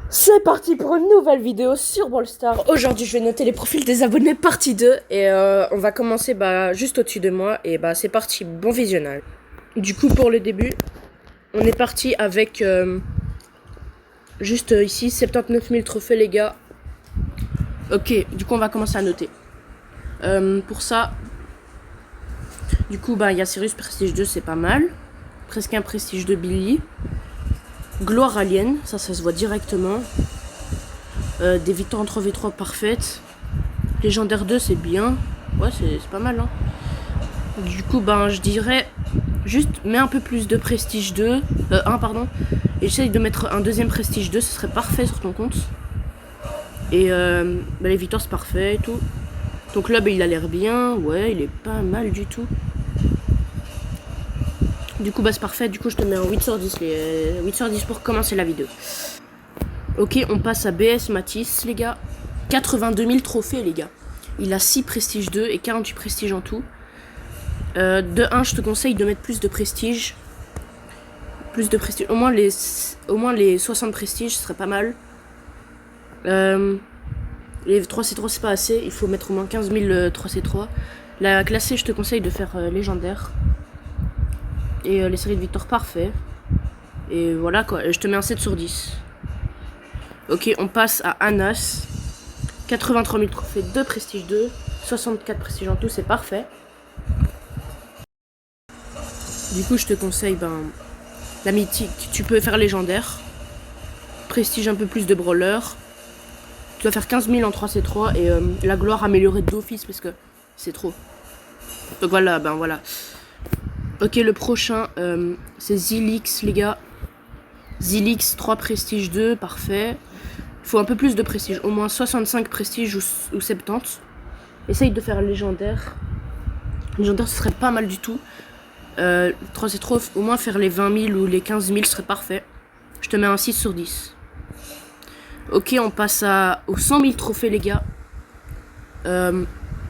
C'est parti pour une nouvelle vidéo sur Brawl Stars. Aujourd'hui, je vais noter les profils des abonnés partie 2. Et on va commencer juste au-dessus de moi. Et c'est parti, bon visionnage. Du coup, pour le début, on est parti avec juste ici 79 000 trophées, les gars. Ok, du coup, on va commencer à noter. Pour ça, du coup, il y a Sirius Prestige 2, c'est pas mal. Presque un Prestige 2 Billy. Gloire Alien, ça se voit directement. Des victoires en 3v3 parfaites. Légendaire 2, c'est bien. Ouais, c'est pas mal, hein. Du coup, je dirais juste mets un peu plus de Prestige 2. 1, pardon. Et j'essaye de mettre un deuxième Prestige 2, ce serait parfait sur ton compte. Et les victoires, c'est parfait et tout. Ton club, il a l'air bien. Ouais, il est pas mal du tout. Du coup, c'est parfait. Du coup, je te mets un 8 sur 10, 8 sur 10 pour commencer la vidéo. Ok, on passe à BS Matisse, les gars. 82 000 trophées, les gars. Il a 6 prestiges 2 et 48 prestiges en tout. De 1, je te conseille de mettre plus de prestige. Plus de prestige. Au moins les 60 prestiges, ce serait pas mal. Les 3C3, c'est pas assez. Il faut mettre au moins 15 000 3C3. La classée, je te conseille de faire légendaire. Et les séries de victoires, parfait. Et voilà quoi. Je te mets un 7 sur 10. Ok, on passe à Anas. 83 000 trophées, 2 prestige 2. 64 prestiges en tout, c'est parfait. Du coup, je te conseille la mythique. Tu peux faire légendaire. Prestige un peu plus de brawler. Tu dois faire 15 000 en 3C3 et la gloire améliorée d'office parce que c'est trop. Donc voilà, voilà. Ok, le prochain, c'est Zilix, les gars. Zilix, 3 prestige 2, parfait. Il faut un peu plus de prestige, au moins 65 prestiges ou 70. Essaye de faire légendaire. Légendaire, ce serait pas mal du tout. 3C3, au moins faire les 20 000 ou les 15 000 serait parfait. Je te mets un 6 sur 10. Ok, on passe aux 100 000 trophées, les gars.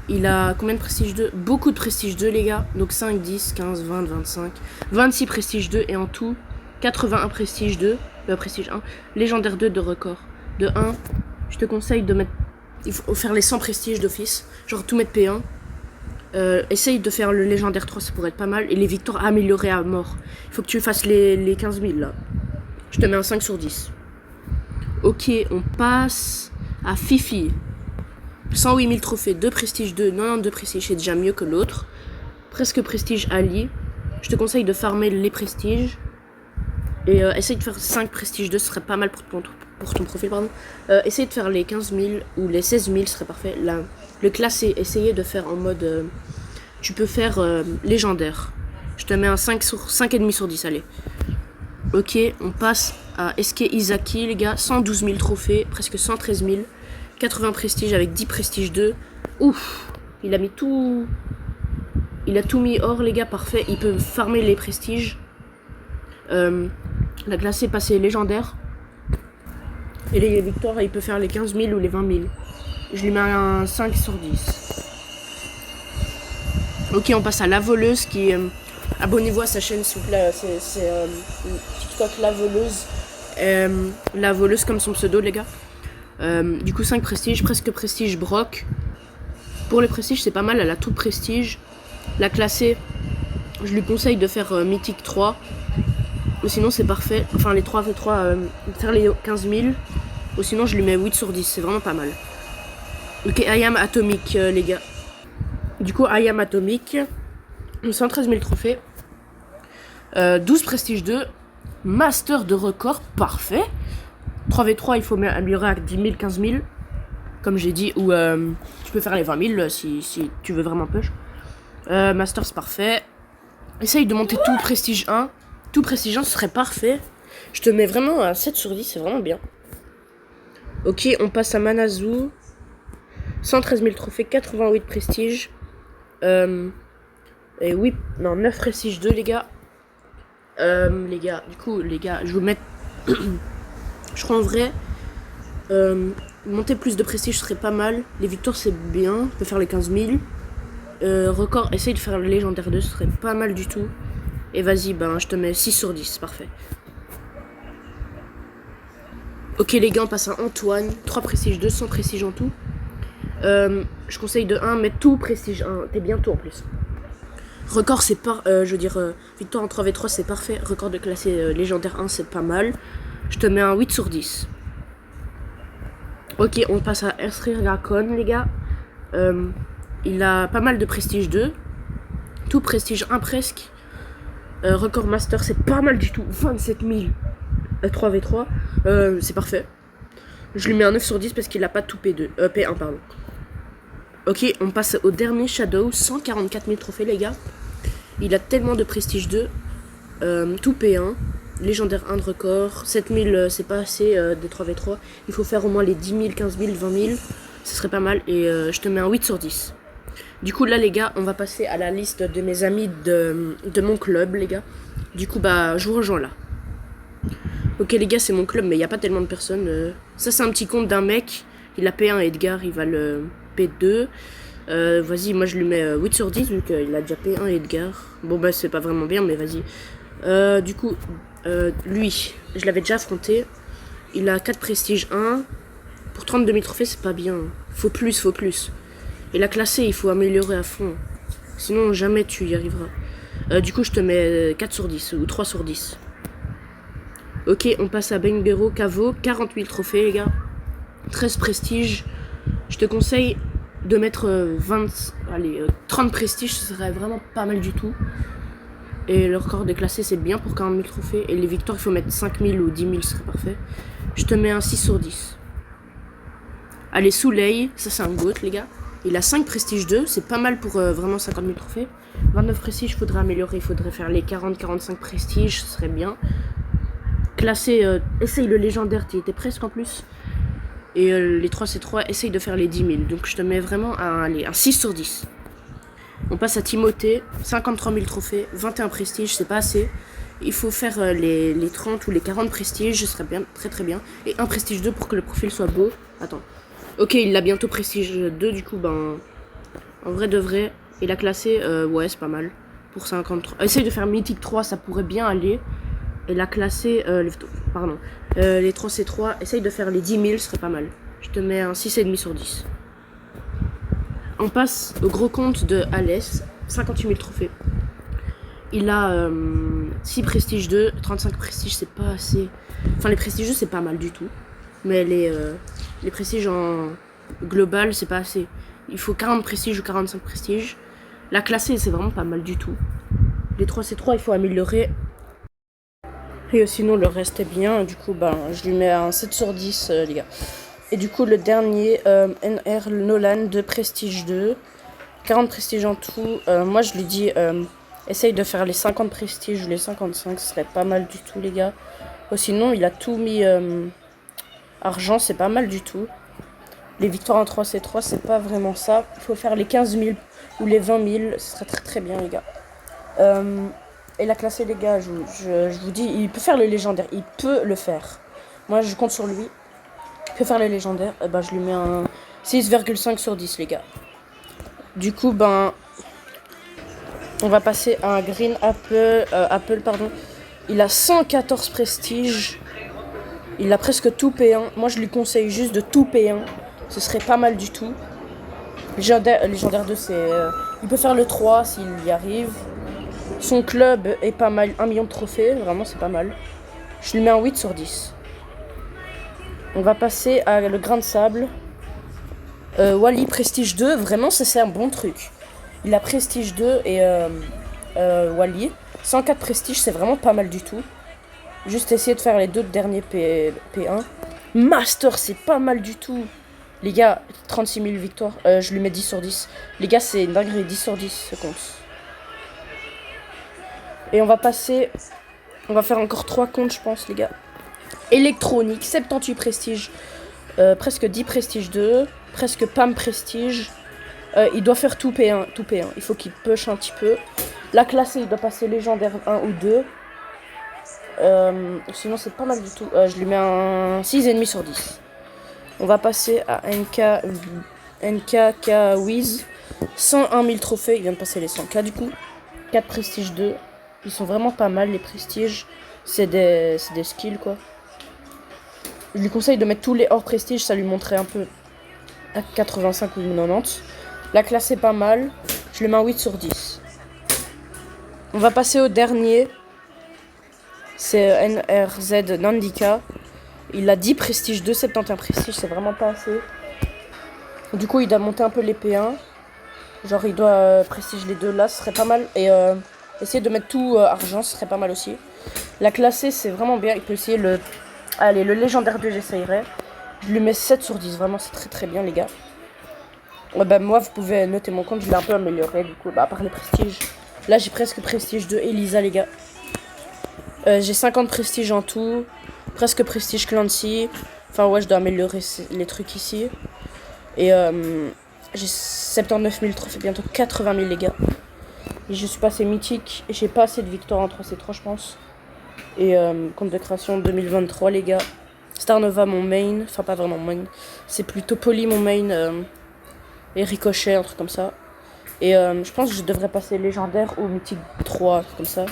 Il a combien de prestige 2? Beaucoup de prestige 2, les gars. Donc 5, 10, 15, 20, 25. 26 prestige 2 et en tout, 81 prestige 2. Prestige 1. Légendaire 2 de record. De 1, je te conseille de mettre... Il faut faire les 100 prestiges d'office. Genre tout mettre P1. Essaye de faire le légendaire 3, ça pourrait être pas mal. Et les victoires améliorées à mort. Il faut que tu fasses les 15 000 là. Je te mets un 5 sur 10. Ok, on passe à Fifi. 108 000 trophées, 2 prestige 2, 92 prestiges, c'est déjà mieux que l'autre. Presque prestige Ali. Je te conseille de farmer les prestiges. Et essaye de faire 5 prestiges 2, ce serait pas mal pour ton profil, pardon. Essaye de faire les 15 000 ou les 16 000, ce serait parfait. Là, le classé, essayez de faire en mode... tu peux faire légendaire. Je te mets un 5,5 sur 10, allez. Ok, on passe à SK Izaki, les gars. 112 000 trophées, presque 113 000. 80 prestiges avec 10 prestiges 2. Ouf, il a mis tout... Il a tout mis hors, les gars, parfait. Il peut farmer les prestiges. La classe est passée légendaire. Et les victoires, il peut faire les 15 000 ou les 20 000. Je lui mets un 5 sur 10. Ok, on passe à La Voleuse qui... abonnez-vous à sa chaîne, s'il vous plaît. C'est TikTok La Voleuse. La Voleuse comme son pseudo, les gars. Du coup 5 prestiges, presque prestige Brock. Pour les prestiges c'est pas mal, elle a tout prestige. La classée, je lui conseille de faire mythique 3. Ou sinon c'est parfait, enfin les 3v3, faire les 15 000. Ou sinon je lui mets 8 sur 10, c'est vraiment pas mal. Ok, I am Atomic, les gars. Du coup I am Atomic, 113 000 trophées. 12 prestige 2. Master de record, parfait. 3v3, il faut améliorer à 10 000, 15 000. Comme j'ai dit, ou tu peux faire les 20 000 si tu veux vraiment push. Master, c'est parfait. Essaye de monter tout prestige 1. Tout prestige 1, ce serait parfait. Je te mets vraiment à 7 sur 10, c'est vraiment bien. Ok, on passe à Manazu. 113 000 trophées, 88 prestiges. Et 9 prestiges 2, les gars. Les gars, du coup, les gars, je vais vous mettre... Je crois en vrai, monter plus de prestige serait pas mal. Les victoires c'est bien, je peux faire les 15 000. Record, essaye de faire le légendaire 2, ce serait pas mal du tout. Et vas-y, je te mets 6 sur 10, c'est parfait. Ok les gars, on passe à Antoine. 3 prestige 2, 100 prestige en tout. Je conseille de 1, mais tout prestige 1. T'es bientôt en plus. Record, c'est pas. Victoire en 3v3, c'est parfait. Record de classé légendaire 1, c'est pas mal. Je te mets un 8 sur 10. Ok, on passe à Esrir Racon, les gars. Il a pas mal de prestige 2. Tout prestige 1 presque. Record master, c'est pas mal du tout. 27 000 3v3. C'est parfait. Je lui mets un 9 sur 10 parce qu'il a pas tout P2. P1, pardon. Ok, on passe au dernier Shadow. 144 000 trophées, les gars. Il a tellement de prestige 2. Tout P1. Légendaire 1 de record. 7000, c'est pas assez des 3v3. Il faut faire au moins les 10 000, 15 000, 20 000. Ce serait pas mal. Et je te mets un 8 sur 10. Du coup, là, les gars, on va passer à la liste de mes amis de mon club, les gars. Du coup, bah, je vous rejoins là. Ok, les gars, c'est mon club, mais il n'y a pas tellement de personnes. Ça, c'est un petit compte d'un mec. Il a P1 Edgar, il va le P2. Vas-y, moi, je lui mets 8 sur 10, vu qu'il a déjà P1 Edgar. Bon, bah, c'est pas vraiment bien, mais vas-y. Du coup, lui, je l'avais déjà affronté. Il a 4 prestige 1. Pour 32 000 trophées, c'est pas bien. Faut plus, faut plus. Et la classée, il faut améliorer à fond. Sinon, jamais tu y arriveras. Du coup, je te mets 4 sur 10 ou 3 sur 10. Ok, on passe à Bengbero Cavo. 40 000 trophées, les gars. 13 prestiges. Je te conseille de mettre 30 prestiges. Ce serait vraiment pas mal du tout. Et le record de classé, c'est bien pour 40 000 trophées. Et les victoires, il faut mettre 5 000 ou 10 000, ce serait parfait. Je te mets un 6 sur 10. Allez, Soleil. Ça, c'est un GOAT, les gars. Il a 5 prestiges 2, c'est pas mal pour vraiment 50 000 trophées. 29 prestiges, il faudrait améliorer, il faudrait faire les 40-45 prestiges, ce serait bien. Classé, essaye le légendaire, tu étais presque en plus. Et les 3C3, essaye de faire les 10 000. Donc je te mets vraiment un 6 sur 10. On passe à Timothée, 53 000 trophées, 21 prestiges, c'est pas assez. Il faut faire les 30 ou les 40 prestiges, ce serait bien, très très bien. Et un prestige 2 pour que le profil soit beau. Attends. Ok, il a bientôt prestige 2, du coup, ben, en vrai de vrai, il a classé, ouais, c'est pas mal, pour 53. Essaye de faire mythique 3, ça pourrait bien aller. Et la classé, les 3C3, essaye de faire les 10 000, ce serait pas mal. Je te mets un 6,5 sur 10. On passe au gros compte de Alès, 58 000 trophées. Il a 6 prestiges 2, 35 prestiges, c'est pas assez. Enfin, les prestiges 2, c'est pas mal du tout. Mais les prestiges en global, c'est pas assez. Il faut 40 prestiges ou 45 prestiges. La classée, c'est vraiment pas mal du tout. Les 3C3, il faut améliorer. Et sinon, le reste est bien. Du coup, ben, je lui mets un 7 sur 10, les gars. Et du coup, le dernier, NR Nolan de prestige 2. 40 prestiges en tout. Moi, je lui dis, essaye de faire les 50 prestiges ou les 55. Ce serait pas mal du tout, les gars. Sinon, il a tout mis... argent, c'est pas mal du tout. Les victoires en 3C3, c'est pas vraiment ça. Il faut faire les 15 000 ou les 20 000. Ce serait très très bien, les gars. Et la classée, les gars, je vous dis, il peut faire le légendaire. Il peut le faire. Moi, je compte sur lui. Il peut faire le légendaire. Et ben, je lui mets un 6,5 sur 10, les gars. Du coup, ben, on va passer à un Green Apple, pardon. Il a 114 prestiges. Il a presque tout P1. Moi, je lui conseille juste de tout P1. Ce serait pas mal du tout. Légendaire 2, c'est... il peut faire le 3 s'il y arrive. Son club est pas mal. 1 million de trophées. Vraiment, c'est pas mal. Je lui mets un 8 sur 10. On va passer à le grain de sable. Wally, prestige 2. Vraiment, c'est un bon truc. Il a prestige 2 et Wally. 104 prestige, c'est vraiment pas mal du tout. Juste essayer de faire les 2 derniers P1. Master, c'est pas mal du tout. Les gars, 36 000 victoires. Je lui mets 10 sur 10. Les gars, c'est une dinguerie. 10 sur 10, ce compte. Et on va passer... On va faire encore 3 comptes, je pense, les gars. Électronique, 78 prestige. Presque 10 prestige 2. Presque Pam prestige. Il doit faire tout P1. Tout P1. Il faut qu'il push un petit peu. La classée, il doit passer légendaire 1 ou 2. Sinon c'est pas mal du tout. Je lui mets un 6,5 sur 10. On va passer à NKK Wiz. 101 000 trophées. Il vient de passer les 100K du coup. 4 prestiges 2. Ils sont vraiment pas mal les prestiges. C'est des skills quoi. Je lui conseille de mettre tous les hors prestige, ça lui montrait un peu à 85 ou 90. La classe est pas mal, je lui mets un 8 sur 10. On va passer au dernier. C'est NRZ Nandika. Il a 10 prestige 2, 71 prestige, c'est vraiment pas assez. Du coup, il doit monter un peu les P1. Genre, il doit prestige les deux là, ce serait pas mal. Et essayer de mettre tout argent, ce serait pas mal aussi. La classée, c'est vraiment bien. Il peut essayer le... Allez, le légendaire 2, j'essayerai. Je lui mets 7 sur 10, vraiment, c'est très très bien, les gars. Ouais, bah, moi, vous pouvez noter mon compte, je l'ai un peu amélioré, du coup, bah, à part les prestiges. Là, j'ai presque prestige de Elisa, les gars. J'ai 50 prestiges en tout. Presque prestige Clancy. Enfin, ouais, je dois améliorer les trucs ici. Et j'ai 79 000 trophées, bientôt 80 000, les gars. Et je suis passé mythique. J'ai pas assez de victoires en 3C3, je pense. Et compte de création 2023, les gars. Star Nova, mon main. Enfin, pas vraiment main. C'est plutôt Poly, mon main. Et Ricochet, un truc comme ça. Et je pense que je devrais passer légendaire ou mythique 3, comme ça.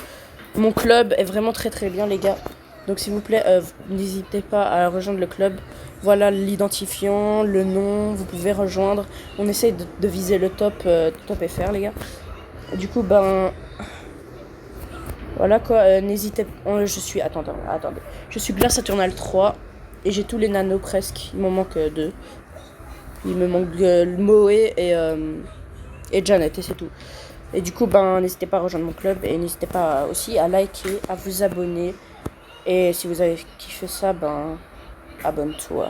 Mon club est vraiment très très bien, les gars. Donc s'il vous plaît, n'hésitez pas à rejoindre le club. Voilà l'identifiant, le nom, vous pouvez rejoindre. On essaye de viser le top, top FR, les gars. Du coup, ben... Voilà quoi, n'hésitez pas... je suis... Attendez. Je suis Glace Saturnal 3. Et j'ai tous les nanos presque. Il m'en manque 2. Il me manque Moé et Janet, et c'est tout. Et du coup, ben, n'hésitez pas à rejoindre mon club. Et n'hésitez pas aussi à liker, à vous abonner. Et si vous avez kiffé ça, ben, abonne-toi.